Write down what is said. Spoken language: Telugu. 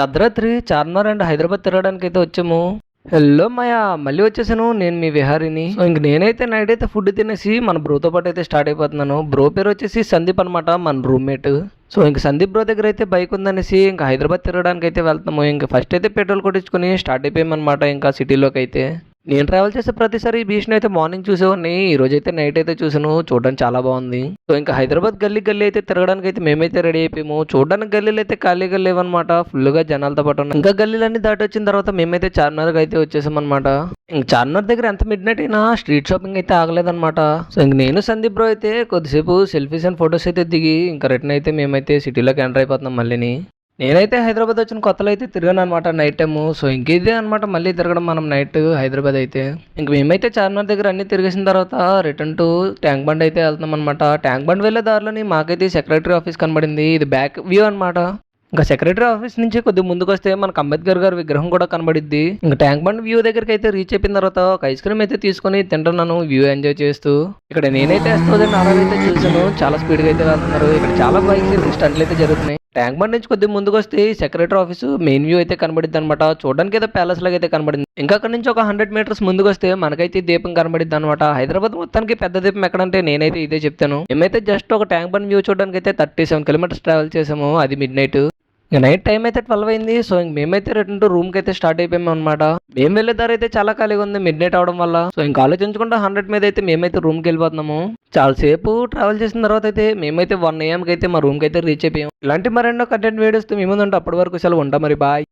అర్ధరాత్రి చార్మినార్ అండ్ హైదరాబాద్ తిరగడానికైతే వచ్చాము. హలో మాయా, మళ్ళీ వచ్చేసాను నేను మీ విహారిని. సో ఇంక నేనైతే నైట్ అయితే ఫుడ్ తినేసి మన బ్రోతో పాటు అయితే స్టార్ట్ అయిపోతున్నాను. బ్రో పేరు వచ్చేసి సందీప్ అనమాట, మన రూమ్మేట్. సో ఇంక సందీప్ బ్రో దగ్గర అయితే బైక్ ఉందనేసి ఇంకా హైదరాబాద్ తిరగడానికి అయితే వెళ్తున్నాము. ఇంకా ఫస్ట్ అయితే పెట్రోల్ కొట్టించుకొని స్టార్ట్ అయిపోయామన్నమాట ఇంకా సిటీలోకి అయితే. నేను ట్రావెల్ చేసే ప్రతిసారి ఈ బీచ్ని అయితే మార్నింగ్ చూసేవాడిని, ఈ రోజు అయితే నైట్ అయితే చూసాను. చూడడానికి చాలా బాగుంది. సో ఇంకా హైదరాబాద్ గల్లీ గల్లీ అయితే తిరగడానికి అయితే మేమైతే రెడీ అయిపోయాము. చూడడానికి గల్లీలు అయితే ఖాళీగా లేవన్నమాట, ఫుల్గా జనాలతో పాటు ఉన్నాయి. ఇంకా గల్లీలన్నీ దాటి వచ్చిన తర్వాత మేమైతే చార్మినార్కి అయితే వచ్చేసాం అనమాట. ఇంక చార్మినార్ దగ్గర ఎంత మిడ్ నైట్ అయినా స్ట్రీట్ షాపింగ్ అయితే ఆగలేదన్నమాట. సో ఇంక నేను సందీప్ బ్రో అయితే కొద్దిసేపు సెల్ఫీస్ అండ్ ఫొటోస్ అయితే దిగి ఇంకా రిటర్న్ అయితే మేమైతే సిటీలోకి ఎంటర్ అయిపోతున్నాం మళ్ళీని. నేనైతే హైదరాబాద్ వచ్చిన కొత్తలో అయితే తిరిగాను అనమాట నైట్ టైము. సో ఇంక ఇదే అనమాట మళ్ళీ తిరగడం మనం నైట్ హైదరాబాద్ అయితే. ఇంక మేమైతే చార్మినార్ దగ్గర అన్ని తిరిగేసిన తర్వాత రిటర్న్ టు ట్యాంక్ బండ్ అయితే వెళ్తున్నాం అనమాట. ట్యాంక్ బండ్ వెళ్ళే దారిలోని మాకైతే సెక్రటరీ ఆఫీస్ కనబడింది. ఇది బ్యాక్ వ్యూ అనమాట. ఇంకా సెక్రటరీ ఆఫీస్ నుంచి కొద్దిగా ముందుకు వస్తే మనకు అంబేద్కర్ గారి విగ్రహం కూడా కనబడిద్ది. ఇంకా ట్యాంక్ బండ్ వ్యూ దగ్గరికి అయితే రీచ్ అయిపోయిన తర్వాత ఒక ఐస్ క్రీమ్ అయితే తీసుకొని తింటున్నాను వ్యూ ఎంజాయ్ చేస్తూ. ఇక్కడ నేనైతే అయితే చూసాను, చాలా స్పీడ్గా అయితే వెళ్తున్నారు. ఇక్కడ చాలా బైక్స్ స్టంట్లు అయితే జరుగుతున్నాయి. ట్యాంక్ బండ్ నుంచి కొద్దిగా ముందుకు వస్తే సెక్రటరీ ఆఫీస్ మెయిన్ వ్యూ అయితే కనబడిద్ది అనమాట. చూడడానికి అయితే ప్యాలెస్ లాగా అయితే కనబడింది. ఇంకా అక్కడ నుంచి ఒక 100 మీటర్స్ ముందుకు వస్తే మనకైతే దీపం కనబడిద్ది అనమాట. హైదరాబాద్ మొత్తానికి పెద్ద దీపం ఎక్కడంటే నేనైతే ఇదే చెప్తాను. మేమైతే జస్ట్ ఒక ట్యాంక్ బండ్ వ్యూ చూడడానికి అయితే 37 కిలోమీటర్స్ ట్రావెల్ చేసాము, అది మిడ్ నైట్. ఇక నైట్ టైం అయితే 12 అయింది. సో ఇంక మేమైతే రిటర్న్ టు రూమ్కి అయితే స్టార్ట్ అయిపోయాము అనమాట. మేము వెళ్ళే దారి అయితే చాలా ఖాళీగా ఉంది మిడ్ నైట్ అవడం వల్ల. సో ఇంకా ఆలోచించకుండా 100 మీద అయితే మేమైతే రూమ్కి వెళ్ళిపోతున్నాము. చాలా సేపు ట్రావెల్ చేసిన తర్వాత అయితే మేమైతే 1 AM కి అయితే మా రూమ్కి అయితే రీచ్ అయిపోయాం. ఇలాంటి మరెన్నో కంటెంట్ వీడియోస్ మీ ముందు ఉంటే అప్పటి వరకు సెలవు ఉంటాం మరి, బాయ్.